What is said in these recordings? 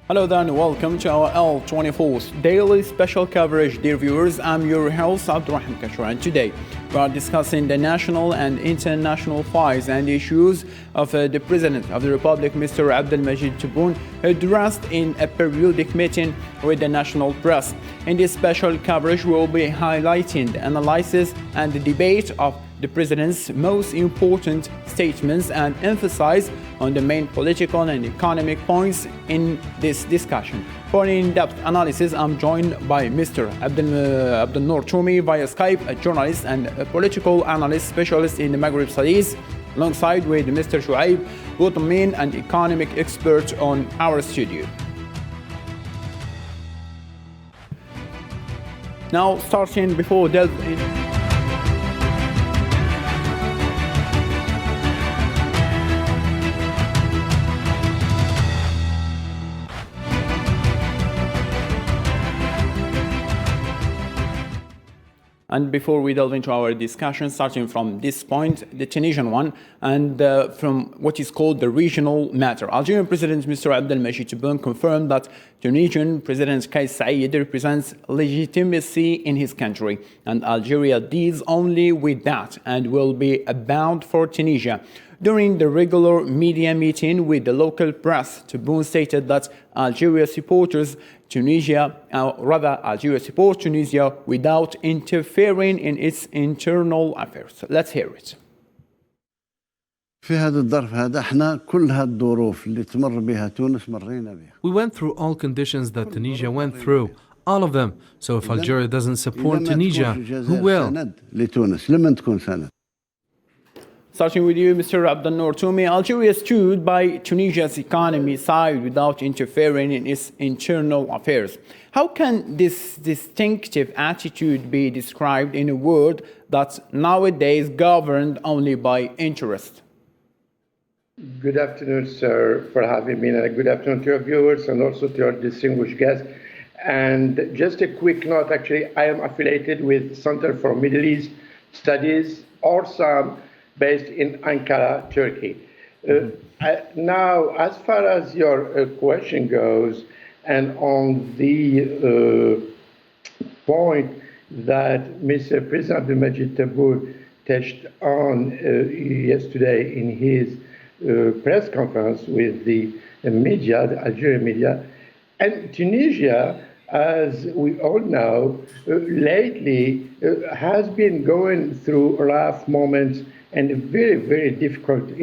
Hello there and welcome to our L24 daily special coverage. Dear viewers, I'm your host Abdulrahman Kashwa, and today we are discussing the national and international files and issues of the President of the Republic, Mr. Abdelmadjid Tebboune, addressed in a periodic meeting with the national press. In this special coverage, we will be highlighting the analysis and the debate of the President's most important statements and emphasize on the main political and economic points in this discussion. For an in-depth analysis, I'm joined by Mr. Abdel Toumi via Skype, a journalist and a political analyst specialist in the Maghreb studies, alongside with Mr. Shuaib Boutamin, an economic expert on our studio. Now, starting before delving in. And before we delve into our discussion, starting from this point, the Tunisian one, and from what is called the regional matter. Algerian President Mr. Abdelmadjid Tebboune confirmed that Tunisian President Kais Saied represents legitimacy in his country, and Algeria deals only with that and will be bound for Tunisia. During the regular media meeting with the local press, Tebboune stated that Algeria supports Tunisia without interfering in its internal affairs. Let's hear it. في هذا الظرف هذا احنا كل هالظروف اللي تمر بها تونس مرينا بها. We went through all conditions that Tunisia went through, all of them. So if Algeria doesn't support Tunisia, who will? لتونس لمن تكون سند. Starting with you, Mr. Abdel Toumi, Algeria stood by Tunisia's economy side without interfering in its internal affairs. How can this distinctive attitude be described in a world that's nowadays governed only by interest? Good afternoon, sir, for having me, and good afternoon to your viewers and also to your distinguished guests. And just a quick note, actually, I am affiliated with Center for Middle East Studies, ORSAM, based in Ankara, Turkey. Now, as far as your question goes, and on the point that Mr. President Abdelmadjid Tebboune touched on yesterday in his press conference with the media, the Algerian media, and Tunisia, as we all know, lately has been going through rough moments and in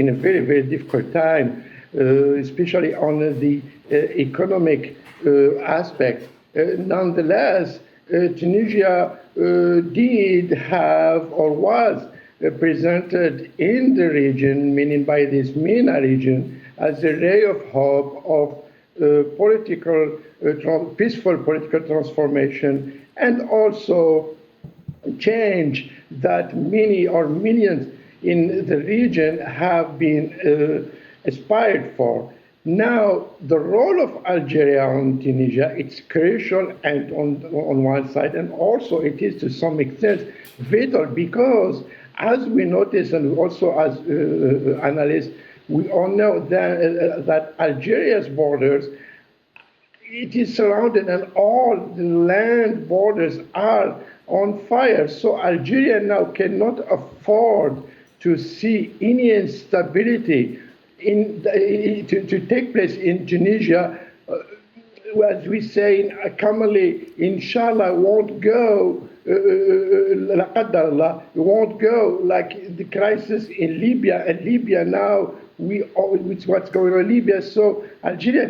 a very difficult time, especially on the economic aspect. Nonetheless, Tunisia did have or was presented in the region, meaning by this MENA region, as a ray of hope of peaceful political transformation and also change that many or millions in the region have been aspired for. Now, the role of Algeria on Tunisia, it's crucial and on one side, and also it is to some extent vital because as we notice and also as analysts, we all know that Algeria's borders, it is surrounded and all the land borders are on fire. So Algeria now cannot afford to see any instability to take place in Tunisia. As we say commonly, inshallah, won't go, won't go like the crisis in Libya. And Libya now, it's what's going on in Libya. So Algeria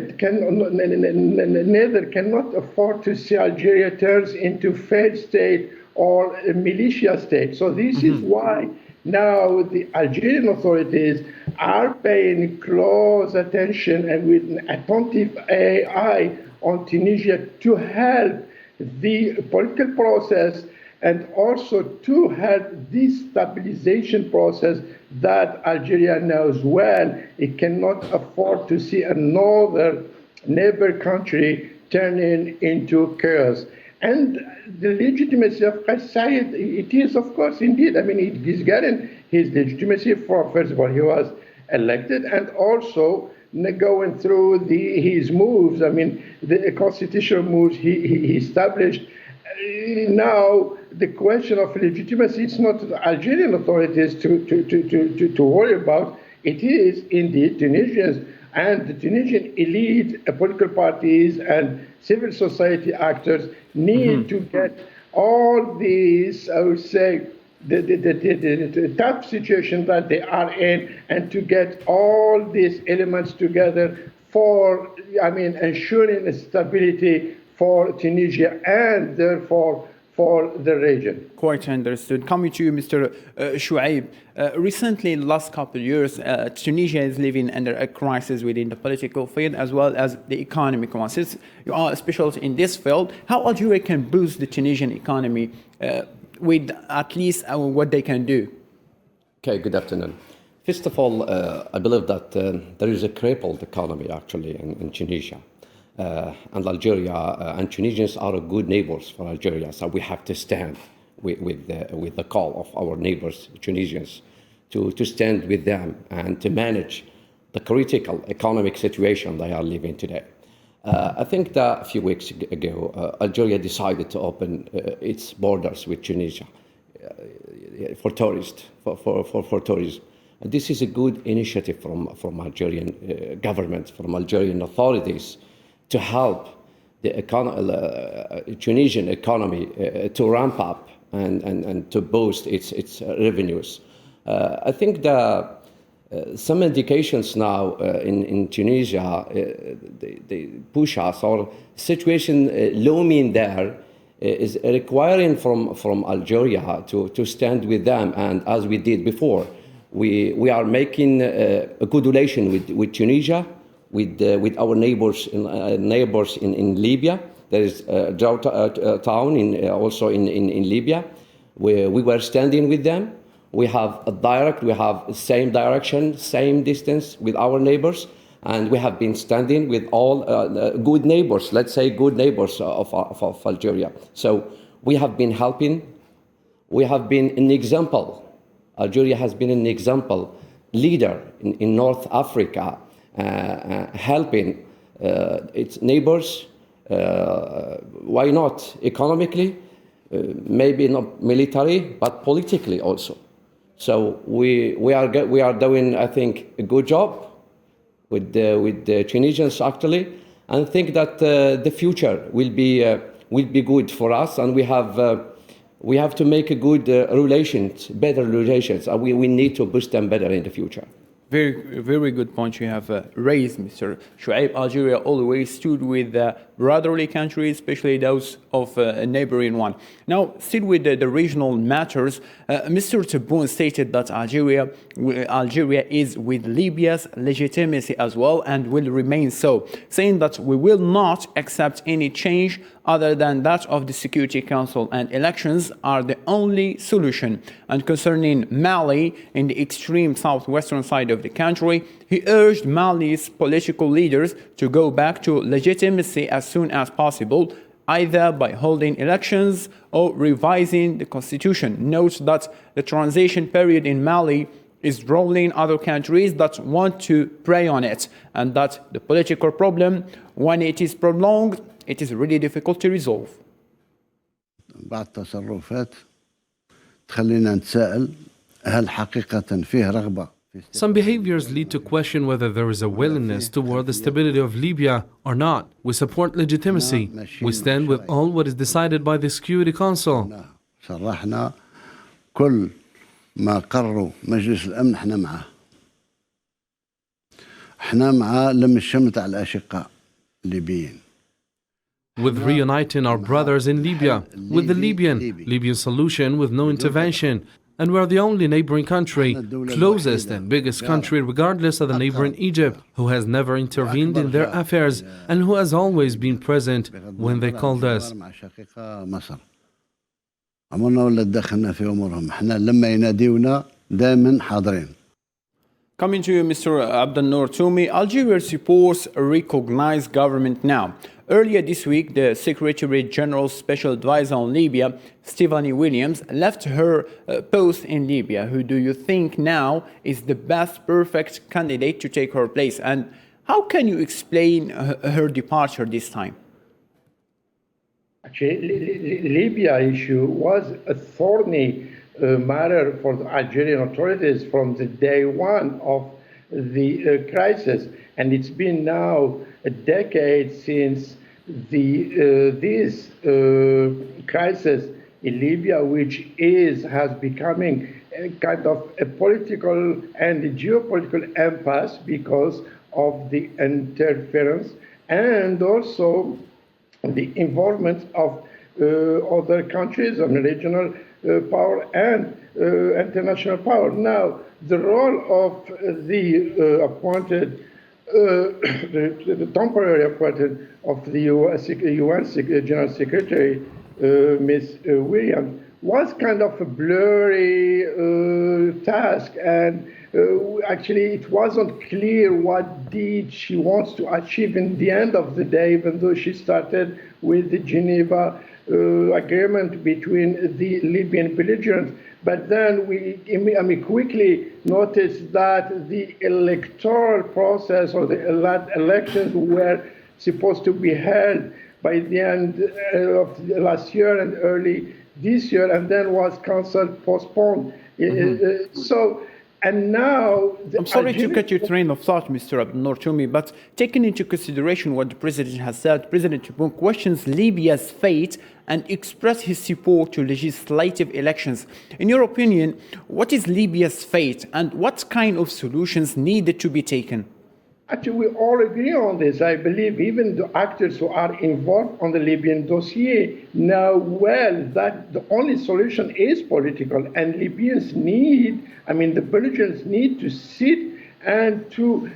neither cannot afford to see Algeria turns into failed state or a militia state. So this is why now the Algerian authorities are paying close attention and with an attentive eye on Tunisia to help the political process and also to help the stabilization process that Algeria knows well. It cannot afford to see another neighbor country turning into chaos. And the legitimacy of Kais Saied, it is, of course, indeed. I mean, it is getting his legitimacy for, first of all, he was elected, and also going through his moves. I mean, the constitutional moves he established. Now, the question of legitimacy, it's not the Algerian authorities to worry about. It is indeed Tunisians and the Tunisian elite, political parties and civil society actors need to get all these, I would say, the tough situation that they are in, and to get all these elements together for, ensuring stability for Tunisia and therefore for the region. Quite understood. Coming to you, Mr. Chouaib. Recently, in the last couple of years, Tunisia is living under a crisis within the political field as well as the economic one. Since you are a specialist in this field, how Algeria can boost the Tunisian economy with at least what they can do? Okay, good afternoon. First of all, I believe that there is a crippled economy actually in Tunisia. And Algeria and Tunisians are good neighbors for Algeria, so we have to stand with the call of our neighbors, Tunisians, to stand with them and to manage the critical economic situation they are living today. I think that a few weeks ago, Algeria decided to open its borders with Tunisia for tourists, for tourism. And this is a good initiative from Algerian government, from Algerian authorities, to help the Tunisian economy to ramp up and to boost its revenues. I think that some indications now in Tunisia, they push us, or situation looming there is requiring from Algeria to stand with them, and as we did before, we are making a good relation with Tunisia, with our neighbors in Libya. There is a town also in Libya where we were standing with them. We have same direction, same distance with our neighbors, and we have been standing with all good neighbors, let's say good neighbors of Algeria. So we have been helping. We have been an example. Algeria has been an example leader in North Africa, helping its neighbors. Why not economically? Maybe not military, but politically also. So we are doing, I think, a good job with the Tunisians actually, and think that the future will be good for us, and we have to make a good relations, better relations. We need to boost them better in the future. Very, very good point you have raised, Mr. Chouaib. Algeria always stood with brotherly countries, especially those of a neighboring one. Now, still with the regional matters, Mr. Tebboune stated that Algeria is with Libya's legitimacy as well and will remain so, saying that we will not accept any change other than that of the Security Council, and elections are the only solution. And concerning Mali, in the extreme southwestern side of the country, he urged Mali's political leaders to go back to legitimacy as soon as possible, either by holding elections or revising the constitution. Note that the transition period in Mali is drawing other countries that want to prey on it, and that the political problem, when it is prolonged, it is really difficult to resolve. بعض التصرفات تخلينا نتساءل هل حقيقة فيه رغبة. Some behaviors lead to question whether there is a willingness toward the stability of Libya or not. We support legitimacy. We stand with all what is decided by the Security Council. صرحنا كل ما قرروا مجلس الأمن احنا معه. احنا معه لم الشمت على الأشقاء الليبيين. With reuniting our brothers in Libya, with the Libyan solution with no intervention, and we're the only neighboring country, closest and biggest country regardless of the neighboring Egypt, who has never intervened in their affairs and who has always been present when they called us. عمرنا ولا تدخلنا في أمورهم، احنا لما يناديونا دائما حاضرين. Coming to you, Mr. Abdelnour Toumi, Algeria supports a recognized government now. Earlier this week, the Secretary General's Special Advisor on Libya, Stephanie Williams, left her post in Libya. Who do you think now is the best perfect candidate to take her place? And How can you explain her departure this time? Actually, Libya issue was a thorny matter for the Algerian authorities from the day one of the crisis, and it's been now a decade since this crisis in Libya, which has becoming a kind of a political and geopolitical impasse because of the interference and also the involvement of other countries, regional power and international power. Now, the role of the appointed, the temporary appointed of the UN General Secretary, Ms. Williams, was kind of a blurry task, and actually it wasn't clear what did she wants to achieve in the end of the day, even though she started with the Geneva agreement between the Libyan belligerents. But then we quickly noticed that the electoral process or the elections were supposed to be held by the end of last year and early this year, and then was cancelled, postponed. And now... I'm sorry to cut your train of thought, Mr. Abdelmadjid, but taking into consideration what the President has said, President Tebboune questions Libya's fate and expressed his support to legislative elections. In your opinion, what is Libya's fate and what kind of solutions needed to be taken? Actually, we all agree on this. I believe even the actors who are involved on the Libyan dossier know well that the only solution is political, and Libyans need, the belligerents need to sit and to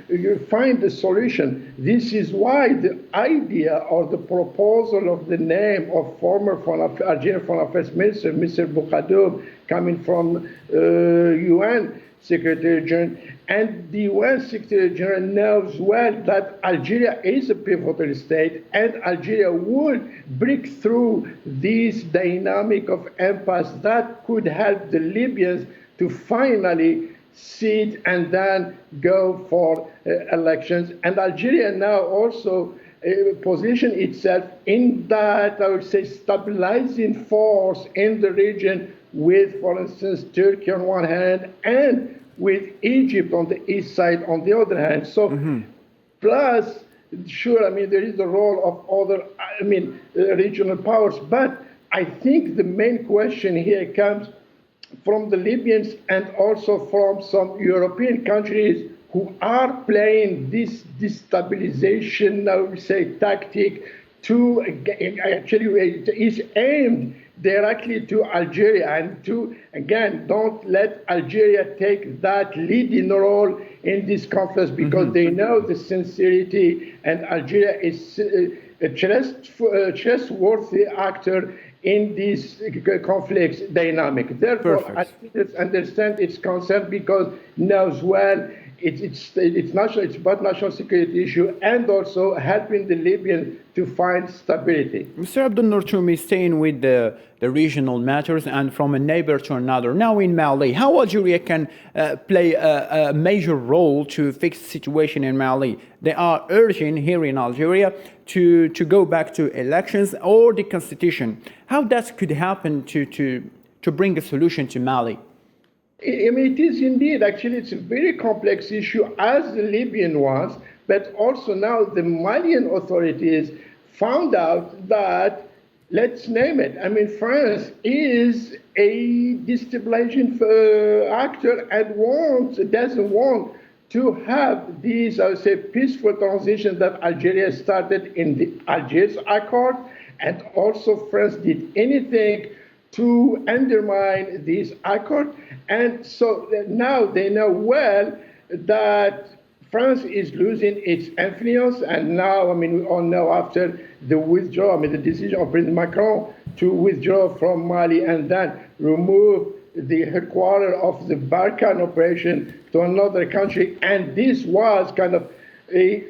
find a solution. This is why the idea or the proposal of the name of former Algerian Foreign Affairs Minister, Mr. Boukhadoum, coming from UN Secretary General, and the UN Secretary General knows well that Algeria is a pivotal state, and Algeria would break through this dynamic of impasse that could help the Libyans to finally sit and then go for elections. And Algeria now also position itself in that, I would say, stabilizing force in the region with, for instance, Turkey on one hand and with Egypt on the east side on the other hand. So, plus, sure, there is the role of other, regional powers, but I think the main question here comes from the Libyans and also from some European countries who are playing this destabilization, I would say, tactic to actually it is aimed directly to Algeria and to, again, don't let Algeria take that leading role in this conflict because they know the sincerity and Algeria is a trustworthy actor in this conflict dynamic. Therefore, Algeria understand its concern because knows well it's both national security issue and also helping the Libyans to find stability. Mr. Abdelmadjid, staying with the regional matters and from a neighbor to another. Now in Mali, how Algeria can play a major role to fix the situation in Mali? They are urging here in Algeria to go back to elections or the constitution. How that could happen to bring a solution to Mali? It is indeed, actually, it's a very complex issue as the Libyan was, but also now the Malian authorities found out that, let's name it, France is a destabilizing actor and doesn't want to have these, I would say, peaceful transition that Algeria started in the Algiers Accord, and also France did anything to undermine this accord. And so now they know well that France is losing its influence. And now, we all know after the withdrawal, the decision of President Macron to withdraw from Mali and then remove the headquarters of the Barkhane operation to another country. And this was kind of a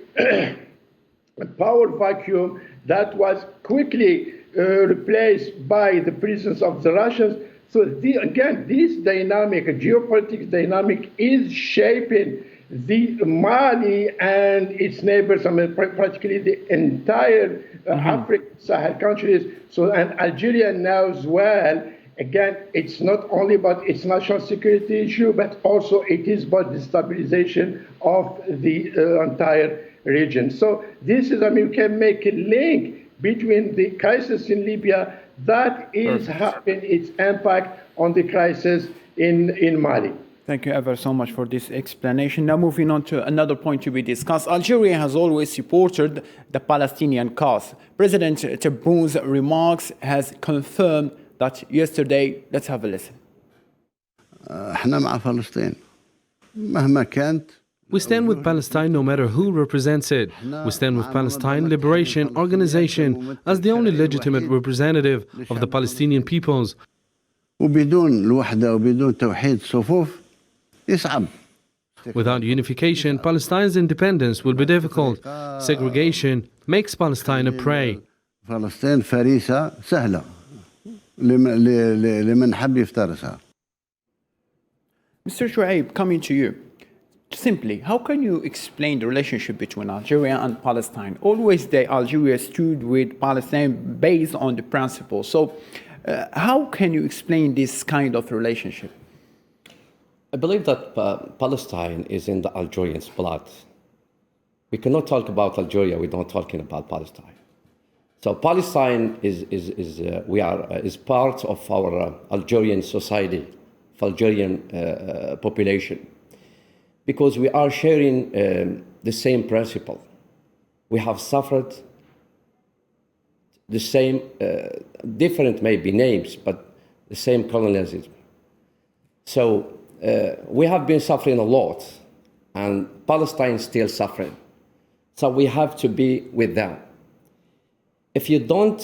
power vacuum that was quickly replaced by the presence of the Russians. So again, this dynamic, geopolitical dynamic, is shaping the Mali and its neighbors, I mean, practically the entire African Sahel countries, so and Algeria now as well. Again, it's not only about its national security issue, but also it is about the stabilization of the entire region. So this is, I mean, we can make a link between the crisis in Libya that is having its impact on the crisis in Mali. Thank you ever so much for this explanation. Now moving on to another point to be discussed. Algeria has always supported the Palestinian cause. President Tebboune's remarks has confirmed that yesterday. Let's have a listen. احنا مع فلسطين مهما كانت. We stand with Palestine no matter who represents it. We stand with Palestine Liberation Organization as the only legitimate representative of the Palestinian peoples. وبدون الوحدة وبدون توحيد صفوف يصعب. Without unification, Palestine's independence will be difficult. Segregation makes Palestine a prey. فلسطين فريسة سهلة لمن حب يفترسها. Mr. Shuaib, coming to you. Simply, how can you explain the relationship between Algeria and Palestine? Always Algeria stood with Palestine based on the principle. So how can you explain this kind of relationship? I believe that Palestine is in the Algerians' blood. We cannot talk about Algeria without talking about Palestine. So Palestine is part of our Algerian society, of Algerian population, because we are sharing the same principle. We have suffered the same, different maybe names, but the same colonialism. So we have been suffering a lot, and Palestine is still suffering. So we have to be with them. If you don't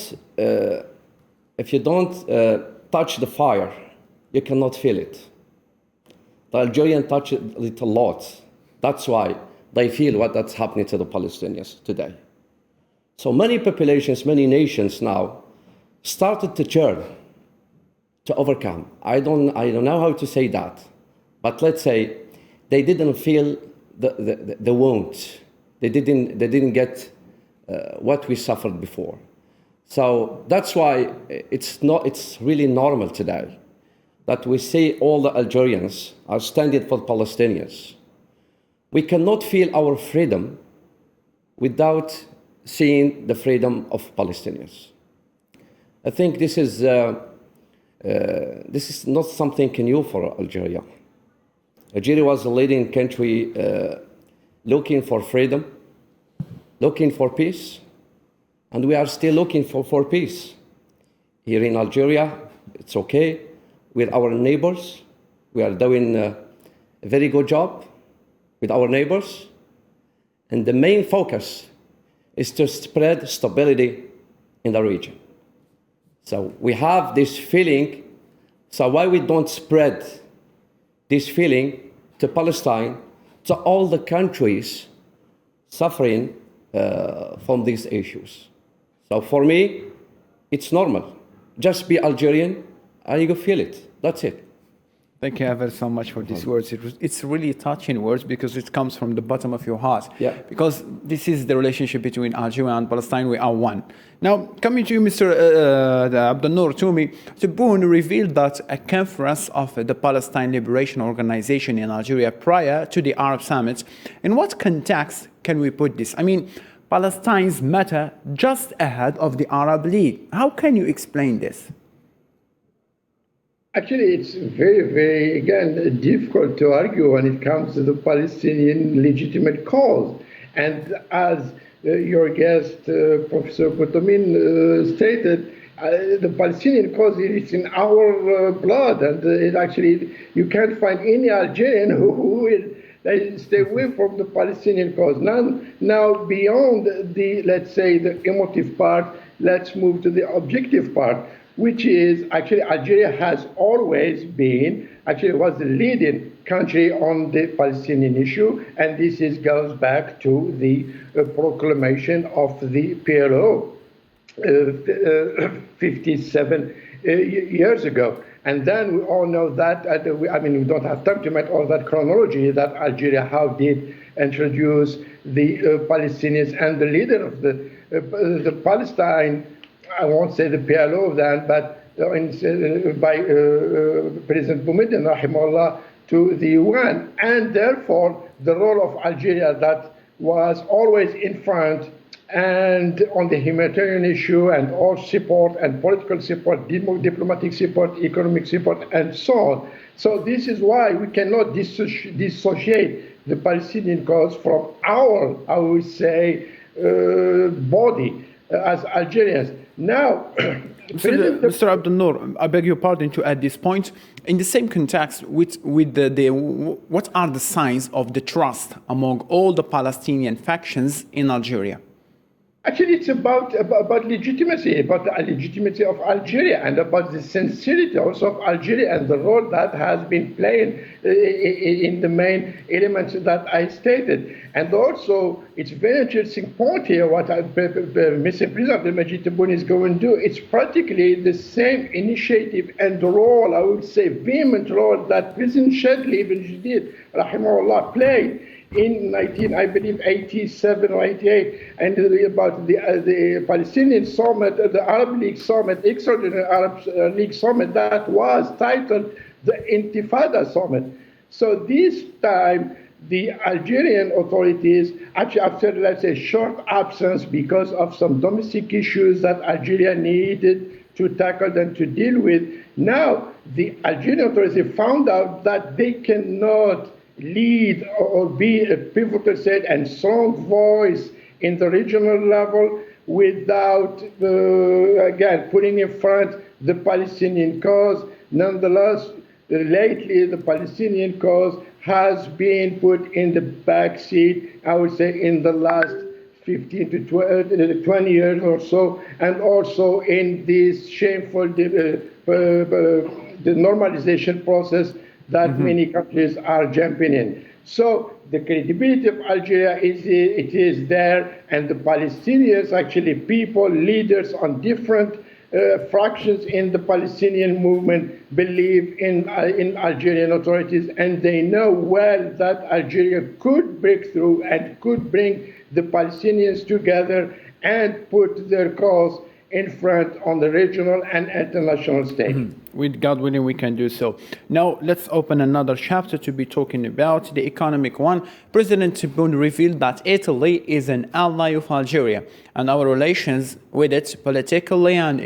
touch the fire, you cannot feel it. The Algerians touch it a lot. That's why they feel that's happening to the Palestinians today. So many populations, many nations now started to turn, to overcome. I don't know how to say that, but let's say they didn't feel the wound. They didn't get what we suffered before. So that's why it's really normal today that we see all the Algerians are standing for Palestinians. We cannot feel our freedom without seeing the freedom of Palestinians. I think this is not something new for Algeria. Algeria was a leading country looking for freedom, looking for peace, and we are still looking for peace. Here in Algeria, it's okay. With our neighbors, we are doing a very good job with our neighbors. And the main focus is to spread stability in the region. So we have this feeling, so why we don't spread this feeling to Palestine, to all the countries suffering from these issues. So for me, it's normal. Just be Algerian and you feel it. That's it. Thank you ever so much for these words. It's really touching words because it comes from the bottom of your heart. Yeah. Because this is the relationship between Algeria and Palestine. We are one. Now, coming to you, Mr. Abdelnour Toumi, Tebboune revealed that a conference of the Palestine Liberation Organization in Algeria prior to the Arab Summit. In what context can we put this? I mean, Palestine's matter just ahead of the Arab League. How can you explain this? Actually, it's very, very, again, difficult to argue when it comes to the Palestinian legitimate cause. And as your guest, Professor Potomin, stated, the Palestinian cause is in our blood. And it actually, you can't find any Algerian who will stay away from the Palestinian cause. Now, beyond the, let's say, the emotive part, let's move to the objective part, which is actually Algeria has always been, actually was the leading country on the Palestinian issue, and this goes back to the proclamation of the PLO 57 years ago. And then we all know that, we don't have time to make all that chronology, that Algeria, how did introduce the Palestinians, and the leader of the Palestine, I won't say the PLO then, but by President Boumediene, rahimahullah, to the UN. And therefore, the role of Algeria that was always in front and on the humanitarian issue and all support and political support, diplomatic support, economic support, and so on. So this is why we cannot dissociate the Palestinian cause from our, I would say, body as Algerians. Now, Mr. Abdel Noor, I beg your pardon to add this point. In the same context, with what are the signs of the trust among all the Palestinian factions in Algeria? Actually, it's about legitimacy, about the legitimacy of Algeria, and about the sincerity also of Algeria and the role that has been playing in the main elements that I stated. And also, it's very interesting point here what Mr. President Abdelmadjid Tebboune is going to do. It's practically the same initiative and role, I would say, vehement role that President Shadli even did, rahimahullah, played in 87 or 88, and about the Palestinian summit, the Arab League summit, extraordinary Arab League summit that was titled the Intifada Summit. So this time, the Algerian authorities, actually after, let's say, short absence because of some domestic issues that Algeria needed to tackle and to deal with, now the Algerian authorities found out that they cannot lead or be a pivotal state and strong voice in the regional level without, again, putting in front the Palestinian cause. Nonetheless, lately the Palestinian cause has been put in the back seat, I would say, in the last 15 to 20 years or so, and also in this shameful the normalization process that many countries are jumping in. So the credibility of Algeria is there, and the Palestinians, actually people, leaders on different fractions in the Palestinian movement believe in Algerian authorities, and they know well that Algeria could break through and could bring the Palestinians together and put their cause in front on the regional and international stage. With God willing, we can do so. Now, let's open another chapter to be talking about the economic one. President Tebboune revealed that Italy is an ally of Algeria, and our relations with it politically and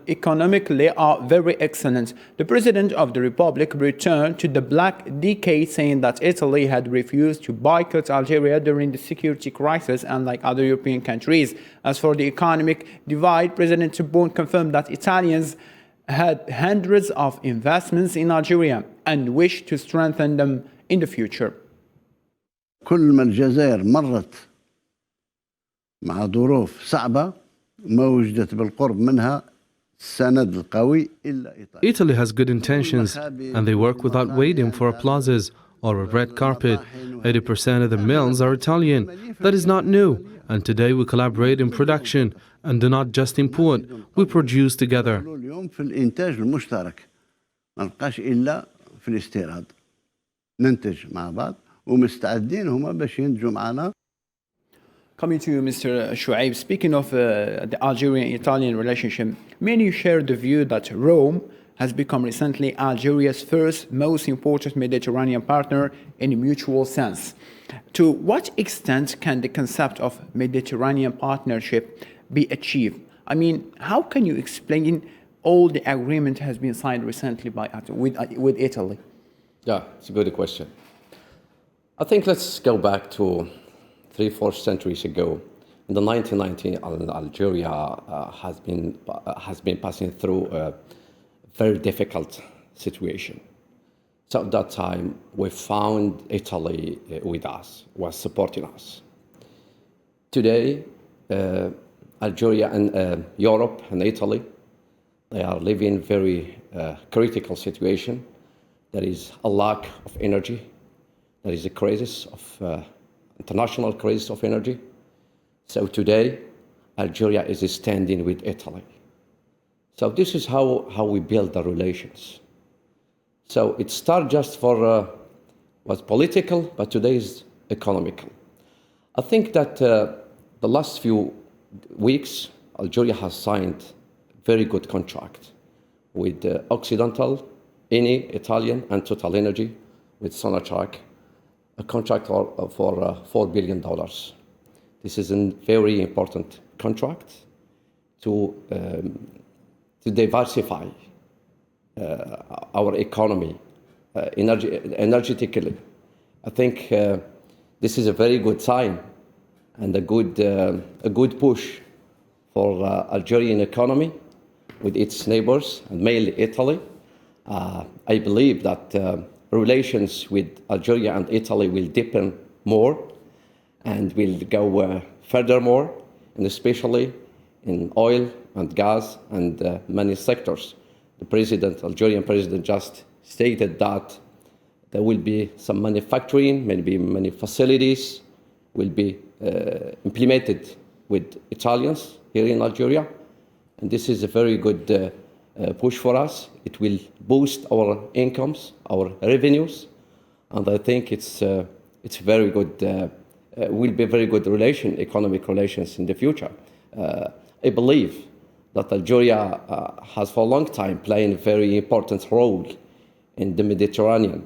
economically are very excellent. The President of the Republic returned to the Black Decade, saying that Italy had refused to boycott Algeria during the security crisis, unlike other European countries. As for the economic divide, President Tebboune confirmed that Italians had hundreds of investments in Algeria and wish to strengthen them in the future. كل ما الجزائر مرت مع ظروف صعبة ما وجدت بالقرب منها السند القوي إلا إيطاليا. Italy has good intentions, and they work without waiting for applauses or a red carpet. 80% of the mills are Italian. That is not new. And today we collaborate in production and do not just import. We produce together. اليوم في الإنتاج المشترك ما نبقاش إلا في الاستيراد. ننتج مع بعض ومستعدين هما باش ينتجوا معنا. Coming to you, Mr. Shuaib, speaking of the Algerian-Italian relationship, many share the view that Rome has become recently Algeria's first most important Mediterranean partner in a mutual sense. To what extent can the concept of Mediterranean partnership be achieved? I mean, how can you explain all the agreement has been signed recently with Italy? Yeah, it's a good question. I think let's go back to 3-4 centuries ago. In the 1990s, Algeria has been passing through a very difficult situation. So at that time, we found Italy with us, was supporting us. Today, Algeria and Europe and Italy, they are living very critical situation. There is a lack of energy. There is a crisis of international crisis of energy. So today, Algeria is standing with Italy. So this is how we build the relations. So it started just for was political, but today is economical. I think that the last few weeks, Algeria has signed very good contract with Occidental, Eni, Italian, and Total Energy, with Sonatrach, a contract for $4 billion. This is a very important contract to diversify our economy energetically. I think this is a very good sign and a good push for Algerian economy with its neighbors, and mainly Italy. I believe that relations with Algeria and Italy will deepen more and will go furthermore, and especially in oil and gas and many sectors. The Algerian president just stated that there will be some manufacturing, maybe many facilities will be implemented with Italians here in Algeria. And this is a very good push for us. It will boost our incomes, our revenues, and I think it's very good. Will be very good economic relations in the future. I believe that Algeria has for a long time played a very important role in the Mediterranean,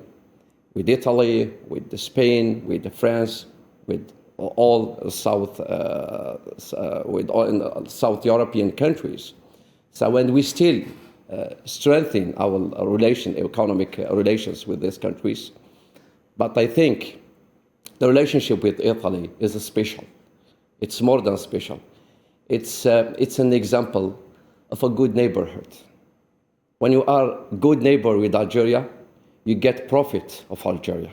with Italy, with Spain, with France, with all South European countries. So when we still strengthen our economic relations with these countries, but I think the relationship with Italy is special. It's more than special. It's an example of a good neighborhood. When you are a good neighbor with Algeria, you get profit of Algeria.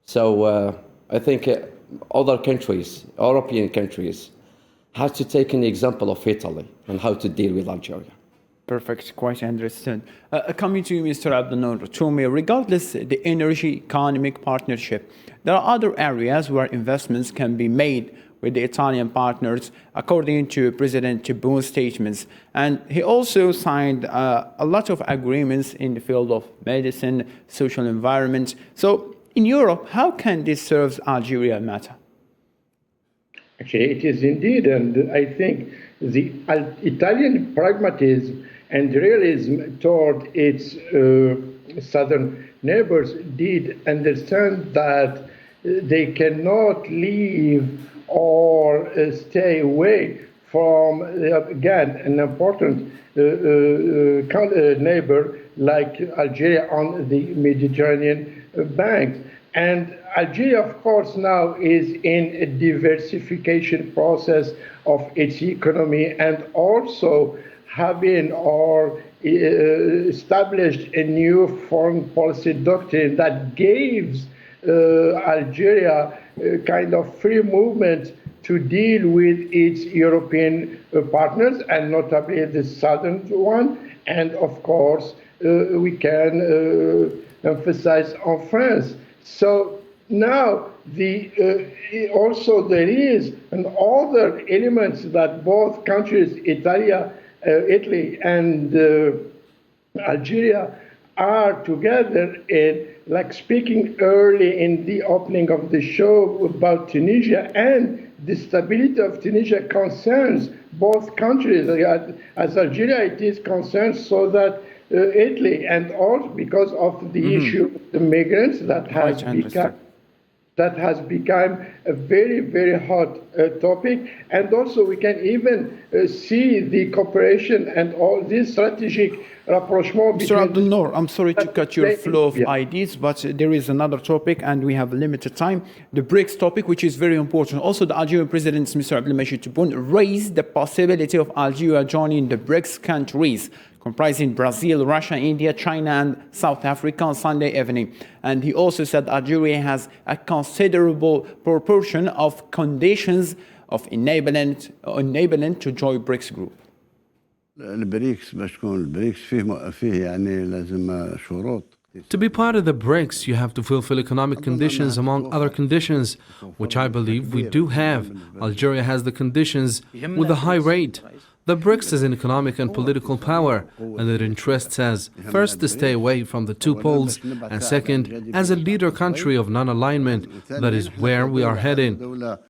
So I think other countries, European countries, have to take an example of Italy and how to deal with Algeria. Perfect, quite understood. Coming to you, Mr. Abdelmadjid, regardless the energy economic partnership, there are other areas where investments can be made with the Italian partners, according to President Tebboune's statements. And he also signed a lot of agreements in the field of medicine, social environment. So in Europe, how can this serve Algeria matter? Actually, it is indeed, and I think the Italian pragmatism and realism toward its southern neighbors did understand that they cannot leave or stay away from, again, an important neighbor like Algeria on the Mediterranean banks. And Algeria, of course, now is in a diversification process of its economy, and also having or established a new foreign policy doctrine that gives Algeria kind of free movement to deal with its European partners, and notably the southern one. And of course, we can emphasize on France. So now also there is other elements that both countries, Italy and Algeria, are together in, like speaking early in the opening of the show about Tunisia, and the stability of Tunisia concerns both countries. As Algeria, it is concerned, so that Italy, and also because of the issue of the migrants that has become a very, very hot topic. And also we can even see the cooperation and all this strategic rapprochement. Mr. Abdelnour, I'm sorry to cut your flow of ideas, but there is another topic and we have limited time. The BRICS topic, which is very important. Also, the Algerian President, Mr. Abdelmadjid Tebboune, raised the possibility of Algeria joining the BRICS countries, comprising Brazil, Russia, India, China, and South Africa on Sunday evening. And he also said Algeria has a considerable proportion of conditions of enabling to join BRICS group. البريكس باش تكون البريكس فيه يعني لازم شروط. To be part of the BRICS, you have to fulfill economic conditions among other conditions, which I believe we do have. Algeria has the conditions with a high rate. The BRICS is in economic and political power, and it interests us, first, to stay away from the two poles, and second, as a leader country of non-alignment. That is where we are heading.